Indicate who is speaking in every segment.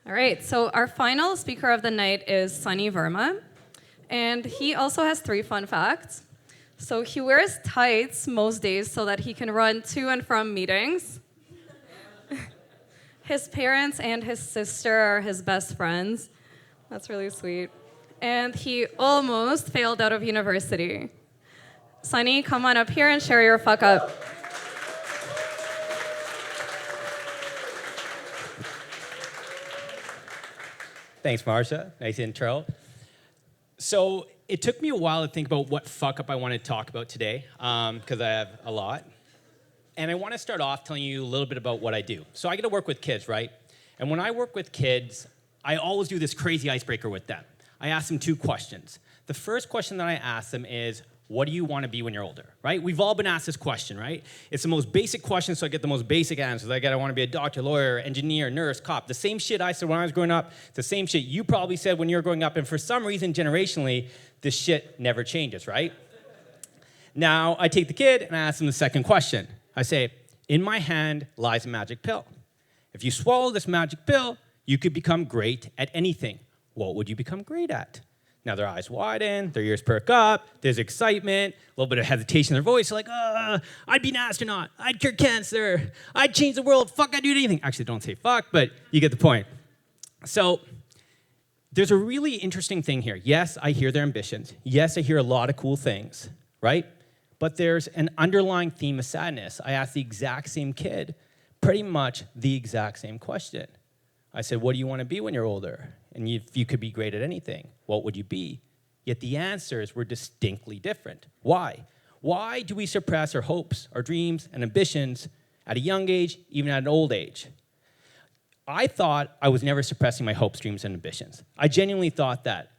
Speaker 1: All right, so our final speaker of the night is Sunny Verma, and he also has 3 fun facts. So he wears tights most days so that he can run to and from meetings. His parents and his sister are his best friends. That's really sweet. And he almost failed out of university. Sunny, come on up here and share your fuck up.
Speaker 2: Thanks, Marsha. Nice intro. So it took me a while to think about what fuck up I want to talk about today, because I have a lot. And I want to start off telling you a little bit about what I do. So I get to work with kids, right? And when I work with kids, I always do this crazy icebreaker with them. I ask them 2 questions. The first question that I ask them is, what do you want to be when you're older, right? We've all been asked this question, right? It's the most basic question, so I get the most basic answers. I want to be a doctor, lawyer, engineer, nurse, cop. The same shit I said when I was growing up, the same shit you probably said when you were growing up, and for some reason, generationally, this shit never changes, right? Now, I take the kid and I ask them the second question. I say, in my hand lies a magic pill. If you swallow this magic pill, you could become great at anything. What would you become great at? Now their eyes widen, their ears perk up, there's excitement, a little bit of hesitation in their voice, like, I'd be an astronaut, I'd cure cancer, I'd change the world, fuck, I'd do anything. Actually, don't say fuck, but you get the point. So there's a really interesting thing here. Yes, I hear their ambitions. Yes, I hear a lot of cool things, right? But there's an underlying theme of sadness. I asked the exact same kid pretty much the exact same question. I said, what do you want to be when you're older? And if you could be great at anything, what would you be? Yet the answers were distinctly different. Why? Why do we suppress our hopes, our dreams, and ambitions at a young age, even at an old age? I thought I was never suppressing my hopes, dreams, and ambitions. I genuinely thought that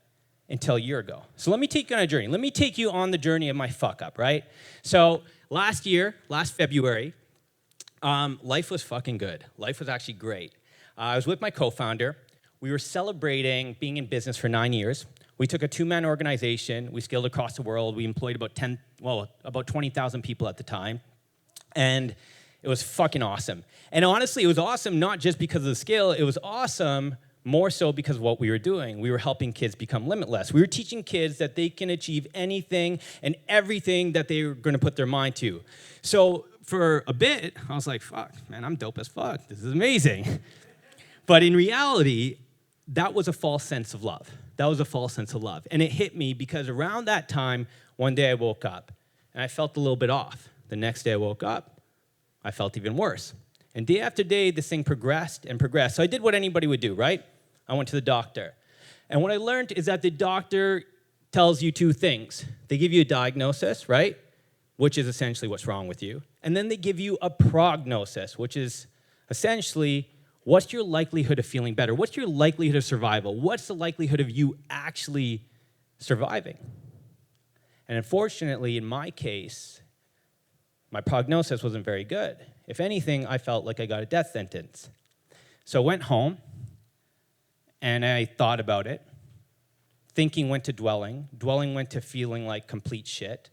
Speaker 2: until a year ago. So let me take you on a journey. Let me take you on the journey of my fuck up, right? So last February, life was fucking good. Life was actually great. I was with my co-founder. We were celebrating being in business for 9 years. We took a 2-man organization. We scaled across the world. We employed about 20,000 people at the time. And it was fucking awesome. And honestly, it was awesome not just because of the scale. It was awesome more so because of what we were doing. We were helping kids become limitless. We were teaching kids that they can achieve anything and everything that they were going to put their mind to. So for a bit, I was like, fuck, man, I'm dope as fuck. This is amazing. But in reality, that was a false sense of love. That was a false sense of love. And it hit me because around that time, one day I woke up and I felt a little bit off. The next day I woke up, I felt even worse. And day after day, this thing progressed and progressed. So I did what anybody would do, right? I went to the doctor. And what I learned is that the doctor tells you 2 things. They give you a diagnosis, right? Which is essentially what's wrong with you. And then they give you a prognosis, which is essentially what's your likelihood of feeling better? What's your likelihood of survival? What's the likelihood of you actually surviving? And unfortunately, in my case, my prognosis wasn't very good. If anything, I felt like I got a death sentence. So I went home, and I thought about it. Thinking went to dwelling. Dwelling went to feeling like complete shit.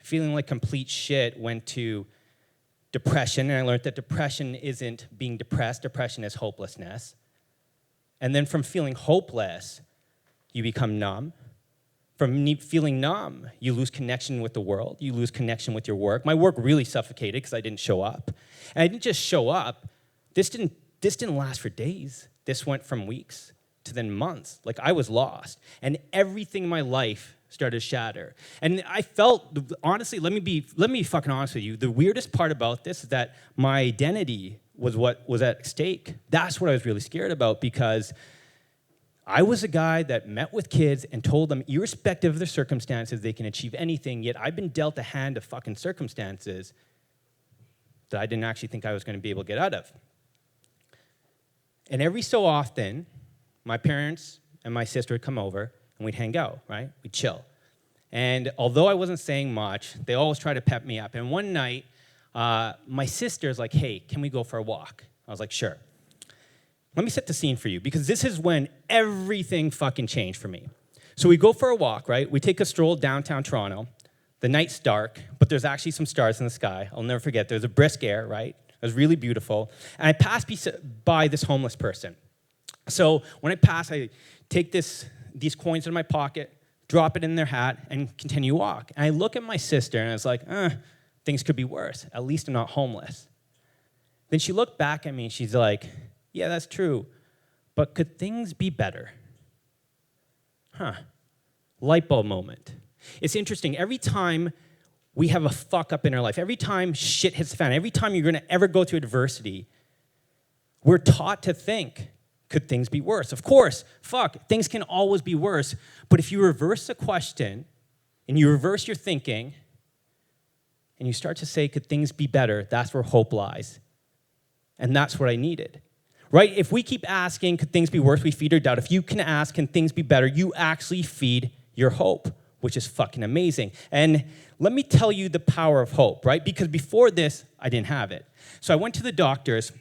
Speaker 2: Feeling like complete shit went to depression, and I learned that depression isn't being depressed. Depression is hopelessness. And then from feeling hopeless, you become numb. From feeling numb, you lose connection with the world. You lose connection with your work. My work really suffocated because I didn't show up. And I didn't just show up. This didn't last for days. This went from weeks to then months. Like I was lost. And everything in my life started to shatter. And I felt, honestly, let me be fucking honest with you. The weirdest part about this is that my identity was what was at stake. That's what I was really scared about, because I was a guy that met with kids and told them, irrespective of their circumstances, they can achieve anything, yet I've been dealt a hand of fucking circumstances that I didn't actually think I was going to be able to get out of. And every so often, my parents and my sister would come over, and we'd hang out, right? We'd chill. And although I wasn't saying much, they always tried to pep me up. And one night, my sister's like, hey, can we go for a walk? I was like, sure. Let me set the scene for you, because this is when everything fucking changed for me. So we go for a walk, right? We take a stroll downtown Toronto. The night's dark, but there's actually some stars in the sky. I'll never forget. There's a brisk air, right? It was really beautiful. And I passed by this homeless person. So when I pass, I take these coins in my pocket, drop it in their hat, and continue walk. And I look at my sister, and I was like, things could be worse. At least I'm not homeless. Then she looked back at me, and she's like, yeah, that's true, but could things be better? Lightbulb moment. It's interesting. Every time we have a fuck up in our life, every time shit hits the fan, every time you're going to ever go through adversity, we're taught to think, could things be worse? Of course, things can always be worse. But if you reverse the question and you reverse your thinking and you start to say, could things be better? That's where hope lies. And that's what I needed. Right? If we keep asking, could things be worse? We feed our doubt. If you can ask, can things be better? You actually feed your hope, which is fucking amazing. And let me tell you the power of hope, right? Because before this, I didn't have it. So I went to the doctors.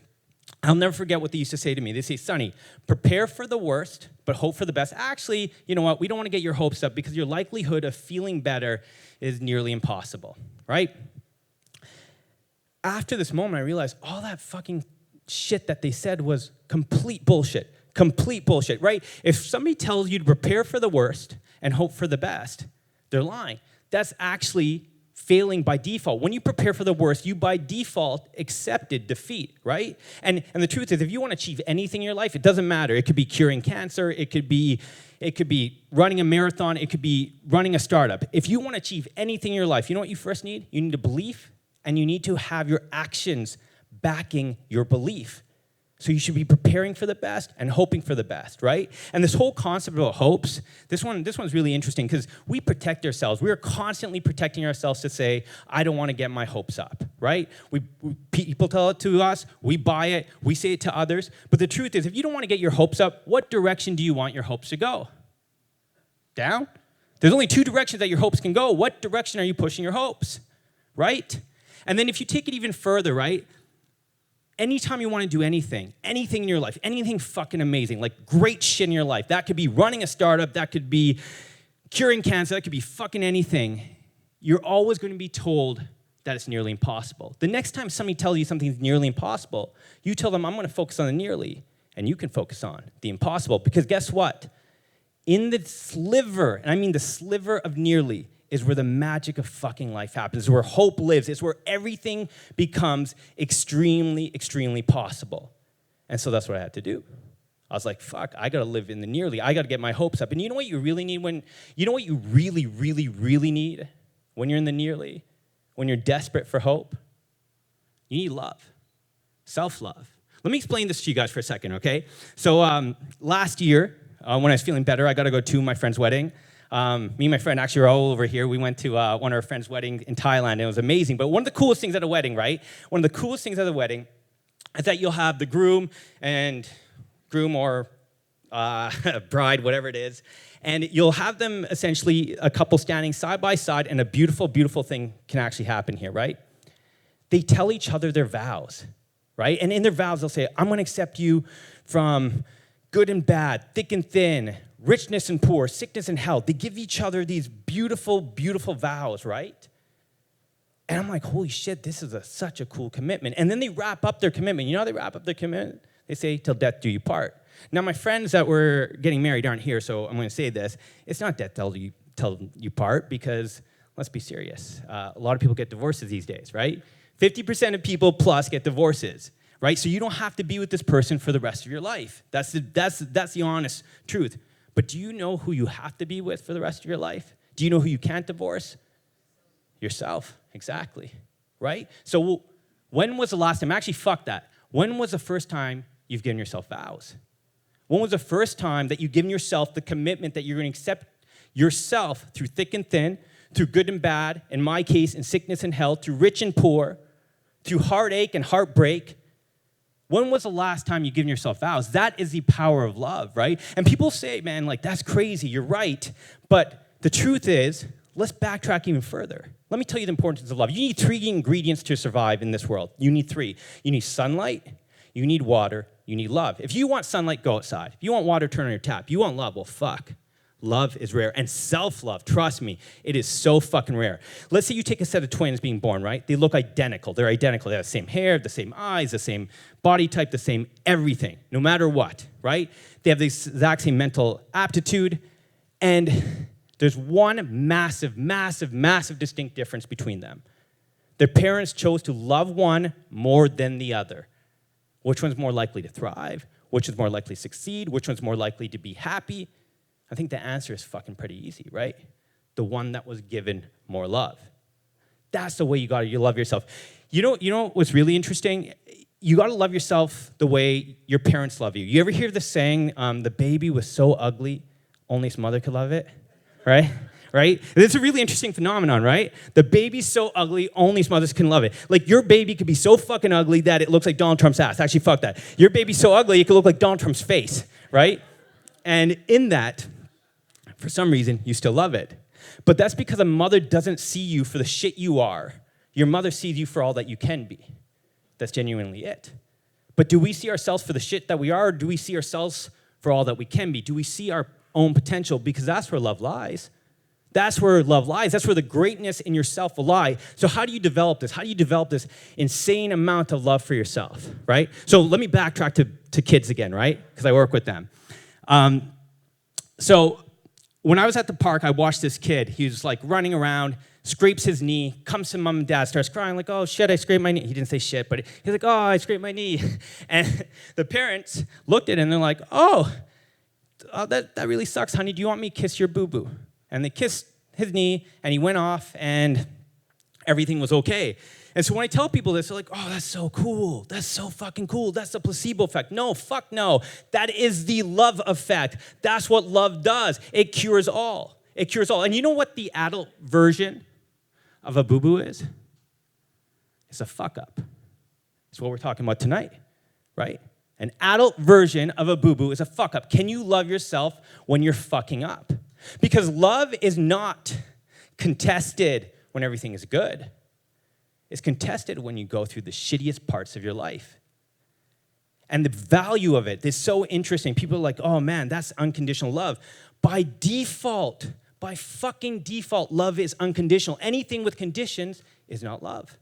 Speaker 2: I'll never forget what they used to say to me. They say, Sunny, prepare for the worst, but hope for the best. Actually, you know what? We don't want to get your hopes up because your likelihood of feeling better is nearly impossible, right? After this moment, I realized all that fucking shit that they said was complete bullshit, right? If somebody tells you to prepare for the worst and hope for the best, they're lying. That's actually failing by default. When you prepare for the worst, you by default accepted defeat, right? And the truth is, if you want to achieve anything in your life, it doesn't matter. It could be curing cancer, it could be running a marathon, it could be running a startup. If you want to achieve anything in your life, you know what you first need? You need a belief, and you need to have your actions backing your belief. So you should be preparing for the best and hoping for the best, right? And this whole concept about hopes, this one's really interesting because we protect ourselves. We are constantly protecting ourselves to say, I don't want to get my hopes up, right? People tell it to us, we buy it, we say it to others. But the truth is, if you don't want to get your hopes up, what direction do you want your hopes to go? Down? There's only two directions that your hopes can go. What direction are you pushing your hopes, right? And then if you take it even further, right? Anytime you want to do anything in your life, anything fucking amazing, like great shit in your life, that could be running a startup, that could be curing cancer, that could be fucking anything, you're always going to be told that it's nearly impossible. The next time somebody tells you something's nearly impossible, you tell them, I'm going to focus on the nearly, and you can focus on the impossible. Because guess what? In the sliver, and I mean the sliver of nearly, is where the magic of fucking life happens. It's where hope lives. It's where everything becomes extremely, extremely possible. And so that's what I had to do. I was like, fuck, I gotta live in the nearly. I gotta get my hopes up. And you know what you really need you know what you really, really, really need when you're in the nearly? When you're desperate for hope? You need love. Self-love. Let me explain this to you guys for a second, okay? So last year, when I was feeling better, I got to go to my friend's wedding. Me and my friend actually were all over here. We went to one of our friends' weddings in Thailand, and it was amazing. But one of the coolest things at a wedding, right? One of the coolest things at a wedding is that you'll have the groom or bride, whatever it is, and you'll have them essentially a couple standing side by side, and a beautiful, beautiful thing can actually happen here, right? They tell each other their vows, right? And in their vows, they'll say, I'm going to accept you from good and bad, thick and thin, richness and poor, sickness and health. They give each other these beautiful, beautiful vows, right? And I'm like, holy shit, this is such a cool commitment. And then they wrap up their commitment. You know how they wrap up their commitment? They say, till death do you part. Now, my friends that were getting married aren't here, so I'm going to say this. It's not death till you part, because let's be serious. A lot of people get divorces these days, right? 50% of people plus get divorces, right? So you don't have to be with this person for the rest of your life. That's the honest truth. But do you know who you have to be with for the rest of your life? Do you know who you can't divorce? Yourself, exactly, right? So when was the last time, actually fuck that. When was the first time you've given yourself vows? When was the first time that you've given yourself the commitment that you're going to accept yourself through thick and thin, through good and bad, in my case, in sickness and health, through rich and poor, through heartache and heartbreak? When was the last time you've given yourself vows? That is the power of love, right? And people say, man, like, that's crazy, you're right. But the truth is, let's backtrack even further. Let me tell you the importance of love. You need 3 ingredients to survive in this world. You need 3. You need sunlight, you need water, you need love. If you want sunlight, go outside. If you want water, turn on your tap. If you want love, well, fuck. Love is rare. And self-love, trust me, it is so fucking rare. Let's say you take a set of twins being born, right? They look identical. They're identical. They have the same hair, the same eyes, the same body type, the same everything, no matter what, right? They have the exact same mental aptitude. And there's one massive, massive, massive distinct difference between them. Their parents chose to love one more than the other. Which one's more likely to thrive? Which is more likely to succeed? Which one's more likely to be happy? I think the answer is fucking pretty easy, right? The one that was given more love. That's the way you love yourself. You know what's really interesting? You gotta love yourself the way your parents love you. You ever hear the saying, the baby was so ugly, only its mother could love it, right? Right? It's a really interesting phenomenon, right? The baby's so ugly, only its mothers can love it. Like, your baby could be so fucking ugly that it looks like Donald Trump's ass. Actually, fuck that. Your baby's so ugly, it could look like Donald Trump's face, right? And in that, for some reason, you still love it. But that's because a mother doesn't see you for the shit you are. Your mother sees you for all that you can be. That's genuinely it. But do we see ourselves for the shit that we are, or do we see ourselves for all that we can be? Do we see our own potential? Because that's where love lies. That's where love lies. That's where the greatness in yourself will lie. So how do you develop this? How do you develop this insane amount of love for yourself, right? So let me backtrack to kids again, right? Because I work with them. So when I was at the park, I watched this kid. He was like running around, scrapes his knee, comes to mom and dad, starts crying like, oh shit, I scraped my knee. He didn't say shit, but he's like, oh, I scraped my knee. And the parents looked at him and they're like, oh, that really sucks, honey. Do you want me to kiss your boo-boo? And they kissed his knee and he went off and everything was okay. And so when I tell people this, they're like, oh, that's so cool. That's so fucking cool. That's the placebo effect. No, fuck no. That is the love effect. That's what love does. It cures all. It cures all. And you know what the adult version of a boo-boo is? It's a fuck-up. It's what we're talking about tonight, right? An adult version of a boo-boo is a fuck-up. Can you love yourself when you're fucking up? Because love is not contested when everything is good. It's contested when you go through the shittiest parts of your life. And the value of it is so interesting. People are like, oh man, that's unconditional love. By default, by fucking default, love is unconditional. Anything with conditions is not love.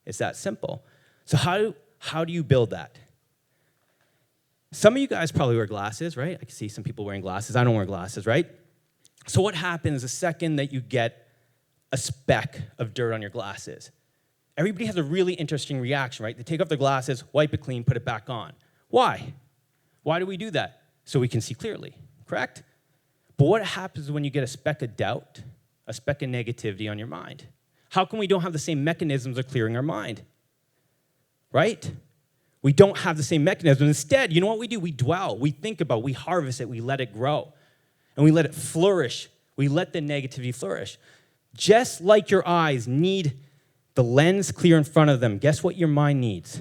Speaker 2: It's that simple. So how do you build that? Some of you guys probably wear glasses, right? I can see some people wearing glasses. I don't wear glasses, right? So what happens the second that you get a speck of dirt on your glasses? Everybody has a really interesting reaction, right? They take off their glasses, wipe it clean, put it back on. Why? Why do we do that? So we can see clearly, correct? But what happens when you get a speck of doubt, a speck of negativity on your mind? How come we don't have the same mechanisms of clearing our mind? Right? We don't have the same mechanisms. Instead, you know what we do? We dwell, we think about, we harvest it, we let it grow. And we let it flourish. We let the negativity flourish. Just like your eyes need the lens clear in front of them, guess what your mind needs?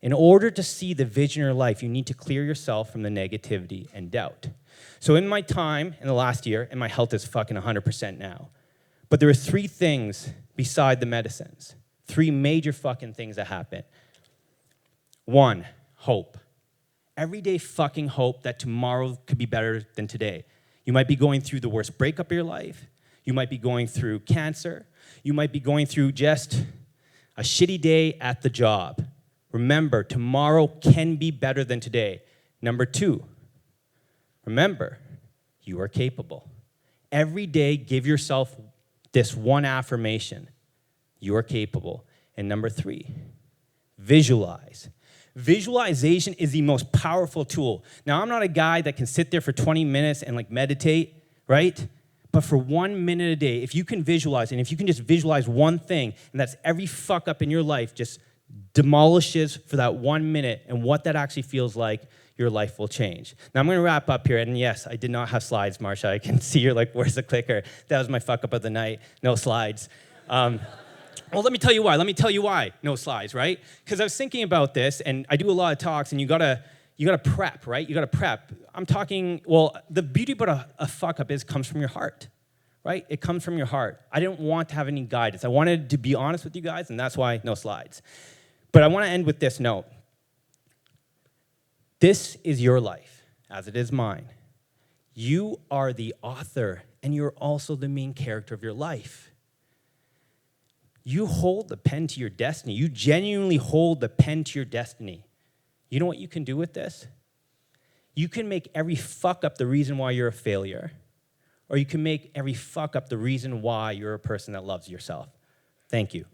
Speaker 2: In order to see the vision of your life, you need to clear yourself from the negativity and doubt. So in my time, in the last year, and my health is fucking 100% now, but there are 3 things beside the medicines. 3 major fucking things that happen. 1, hope. Everyday fucking hope that tomorrow could be better than today. You might be going through the worst breakup of your life. You might be going through cancer. You might be going through just a shitty day at the job. Remember, tomorrow can be better than today. Number 2, remember, you are capable. Every day, give yourself this one affirmation. You are capable. And number 3, visualize. Visualization is the most powerful tool. Now, I'm not a guy that can sit there for 20 minutes and like meditate, right? But for 1 minute a day, if you can visualize, and if you can just visualize one thing, and that's every fuck up in your life just demolishes for that 1 minute, and what that actually feels like, your life will change. Now, I'm going to wrap up here, and yes, I did not have slides, Marsha. I can see you're like, where's the clicker? That was my fuck up of the night. No slides. Well, let me tell you why. Let me tell you why. No slides, right? Because I was thinking about this, and I do a lot of talks, and you gotta prep, right? You gotta prep. I'm talking, well, the beauty about a fuck up comes from your heart, right? It comes from your heart. I didn't want to have any guidance. I wanted to be honest with you guys, and that's why no slides. But I want to end with this note. This is your life, as it is mine. You are the author, and you're also the main character of your life. You hold the pen to your destiny. You genuinely hold the pen to your destiny. You know what you can do with this? You can make every fuck up the reason why you're a failure, or you can make every fuck up the reason why you're a person that loves yourself. Thank you.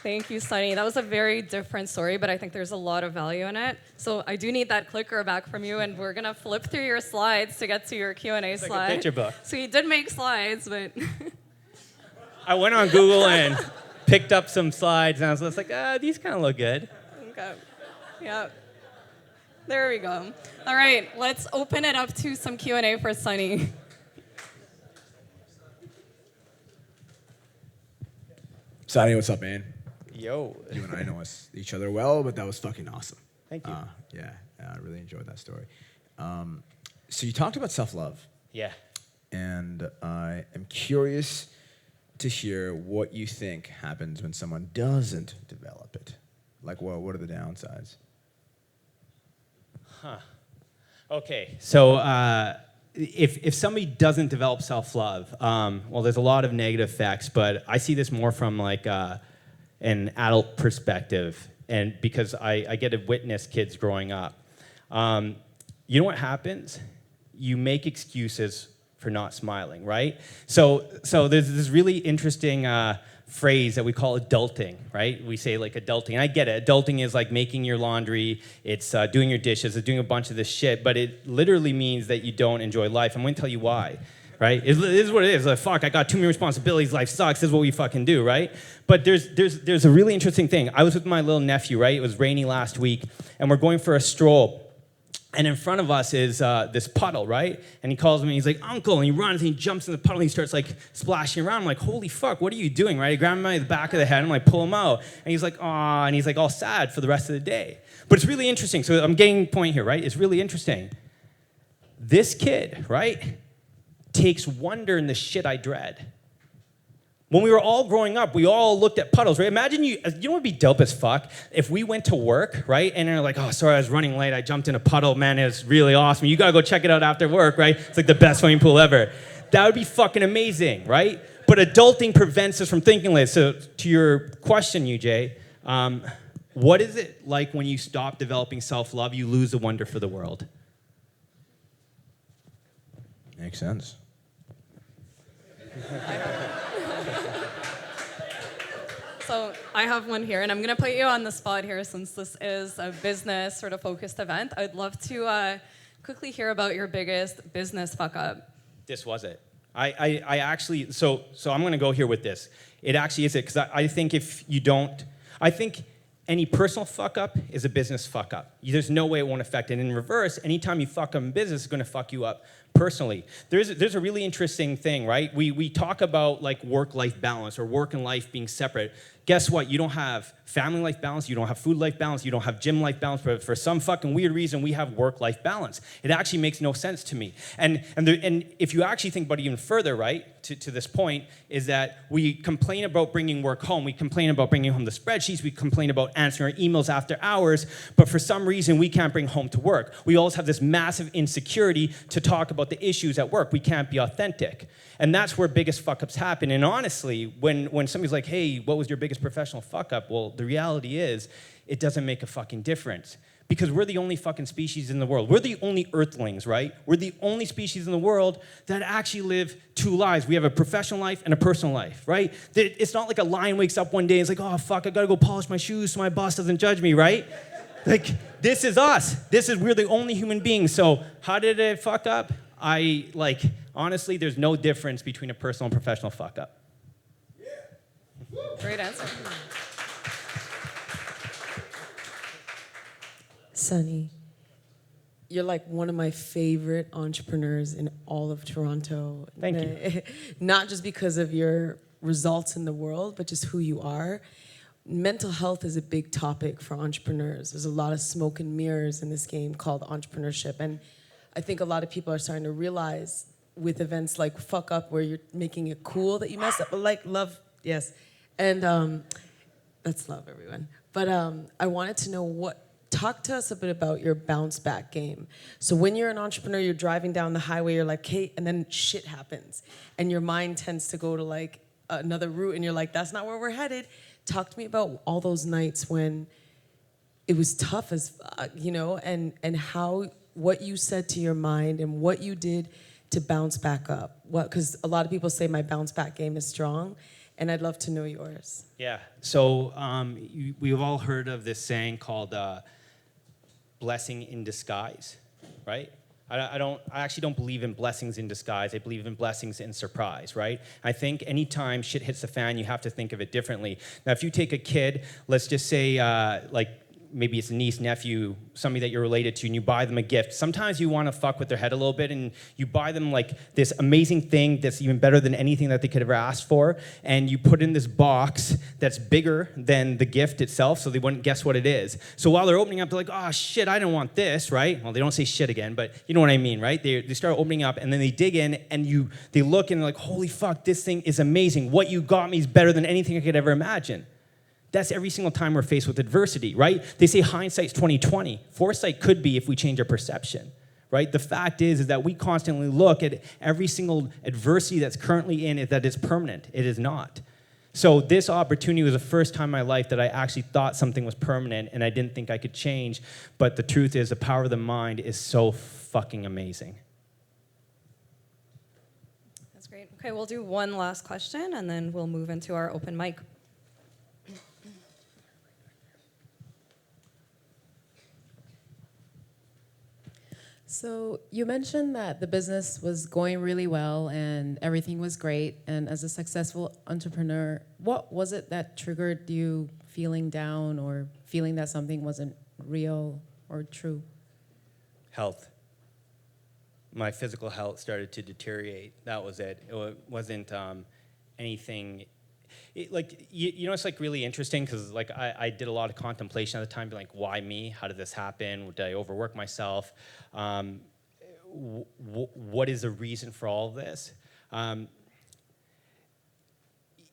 Speaker 1: Thank you, Sunny. That was a very different story, but I think there's a lot of value in it. So I do need that clicker back from you, and we're gonna flip through your slides to get to your Q&A slide.
Speaker 2: Like a picture book.
Speaker 1: So you did make slides, but
Speaker 2: I went on Google and picked up some slides, and I was just like, these kind of look good.
Speaker 1: okay, yeah. There we go. All right, let's open it up to some Q&A for Sunny.
Speaker 3: Sunny, what's up, man?
Speaker 2: Yo.
Speaker 3: You and I know each other well, but that was fucking awesome.
Speaker 2: Thank you.
Speaker 3: Yeah, I really enjoyed that story. So you talked about self-love.
Speaker 2: Yeah.
Speaker 3: And I am curious to hear what you think happens when someone doesn't develop it. Like, what are the downsides?
Speaker 2: Okay, so if somebody doesn't develop self-love, well, there's a lot of negative effects, but I see this more from like an adult perspective, and because I get to witness kids growing up. You know what happens? You make excuses for not smiling, right? So there's this really interesting phrase that we call adulting, right? We say like adulting, and I get it. Adulting is like making your laundry, it's doing your dishes, it's doing a bunch of this shit, but it literally means that you don't enjoy life. I'm gonna tell you why, right? It is what it is. Like, fuck, I got too many responsibilities, life sucks, this is what we fucking do, right? But there's a really interesting thing. I was with my little nephew, right? It was rainy last week, and we're going for a stroll. And in front of us is this puddle, right? And he calls me, he's like, Uncle, and he runs and he jumps in the puddle and he starts like splashing around. I'm like, holy fuck, what are you doing, right? I grab him by the back of the head and I'm like, pull him out. And he's like, aw, and he's like all sad for the rest of the day. But it's really interesting. So I'm getting the point here, right? It's really interesting. This kid, right, takes wonder in the shit I dread. When we were all growing up, we all looked at puddles, right? Imagine you know what would be dope as fuck? If we went to work, right? And they're like, oh, sorry, I was running late. I jumped in a puddle. Man, it was really awesome. You gotta go check it out after work, right? It's like the best swimming pool ever. That would be fucking amazing, right? But adulting prevents us from thinking like this. So to your question, UJ, what is it like when you stop developing self-love, you lose the wonder for the world?
Speaker 3: Makes sense.
Speaker 1: So I have one here, and I'm going to put you on the spot here since this is a business sort of focused event. I'd love to quickly hear about your biggest business fuck up.
Speaker 2: This was it. I actually, so I'm going to go here with this. It actually is it, because I think if you don't, I think any personal fuck up is a business fuck up. There's no way it won't affect it. In reverse, anytime you fuck up in business, it's going to fuck you up personally. There's a really interesting thing, right? We talk about like work-life balance or work and life being separate. Guess what? You don't have family life balance, you don't have food life balance, you don't have gym life balance, but for some fucking weird reason, we have work-life balance. It actually makes no sense to me. And if you actually think about it even further, right, to this point, is that we complain about bringing work home, we complain about bringing home the spreadsheets, we complain about answering our emails after hours, but for some reason, we can't bring home to work. We always have this massive insecurity to talk about the issues at work. We can't be authentic. And that's where biggest fuck-ups happen. And honestly, when somebody's like, hey, what was your biggest professional fuck-up? Well, the reality is, it doesn't make a fucking difference. Because we're the only fucking species in the world. We're the only earthlings, right? We're the only species in the world that actually live two lives. We have a professional life and a personal life, right? It's not like a lion wakes up one day and is like, oh, fuck, I gotta go polish my shoes so my boss doesn't judge me, right? Like, this is us. We're the only human beings. So how did it fuck up? Honestly, there's no difference between a personal and professional fuck up.
Speaker 1: Yeah. Great answer.
Speaker 4: Sunny, you're like one of my favorite entrepreneurs in all of Toronto.
Speaker 2: Thank you.
Speaker 4: Not just because of your results in the world, but just who you are. Mental health is a big topic for entrepreneurs. There's a lot of smoke and mirrors in this game called entrepreneurship. And I think a lot of people are starting to realize with events like Fuck Up, where you're making it cool that you mess up, but like love, yes. And That's love, everyone. But I wanted to know talk to us a bit about your bounce back game. So when you're an entrepreneur, you're driving down the highway, you're like, hey, and then shit happens. And your mind tends to go to like another route and you're like, that's not where we're headed. Talk to me about all those nights when it was tough as fuck, and how, what you said to your mind and what you did to bounce back up. Because a lot of people say my bounce back game is strong, and I'd love to know yours.
Speaker 2: Yeah. So we've all heard of this saying called blessing in disguise, right? I actually don't believe in blessings in disguise. I believe in blessings in surprise, right? I think anytime shit hits the fan, you have to think of it differently. Now, if you take a kid, let's just say, maybe it's a niece, nephew, somebody that you're related to, and you buy them a gift. Sometimes you want to fuck with their head a little bit, and you buy them like this amazing thing that's even better than anything that they could ever ask for, and you put in this box that's bigger than the gift itself, so they wouldn't guess what it is. So while they're opening up, they're like, oh shit, I don't want this, right? Well, they don't say shit again, but you know what I mean, right? They start opening up, and then they dig in, and they look, and they're like, holy fuck, this thing is amazing. What you got me is better than anything I could ever imagine. That's every single time we're faced with adversity, right? They say hindsight's 20/20. Foresight could be if we change our perception, right? The fact is that we constantly look at every single adversity that's currently in it that is permanent. It is not. So this opportunity was the first time in my life that I actually thought something was permanent and I didn't think I could change. But the truth is the power of the mind is so fucking amazing.
Speaker 1: That's great. Okay, we'll do one last question and then we'll move into our open mic.
Speaker 5: So you mentioned that the business was going really well and everything was great. And as a successful entrepreneur, what was it that triggered you feeling down or feeling that something wasn't real or true?
Speaker 2: Health. My physical health started to deteriorate. That was it. It wasn't anything. It's like really interesting because like I did a lot of contemplation at the time, like why me? How did this happen? Did I overwork myself? What is the reason for all of this?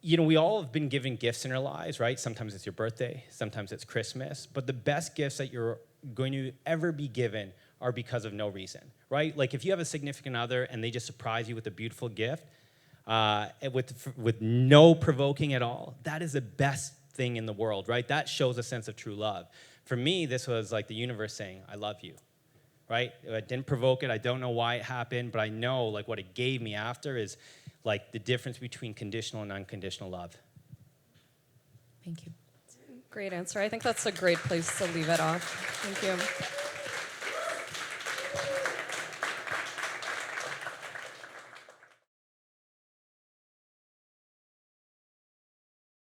Speaker 2: We all have been given gifts in our lives, right? Sometimes it's your birthday, sometimes it's Christmas, but the best gifts that you're going to ever be given are because of no reason, right? Like if you have a significant other and they just surprise you with a beautiful gift, with no provoking at all, that is the best thing in the world, right? That shows a sense of true love. For me, this was like the universe saying, I love you, right? I didn't provoke it. I don't know why it happened, but I know like what it gave me after is like the difference between conditional and unconditional love.
Speaker 5: Thank you.
Speaker 1: Great answer. I think that's a great place to leave it off. Thank you.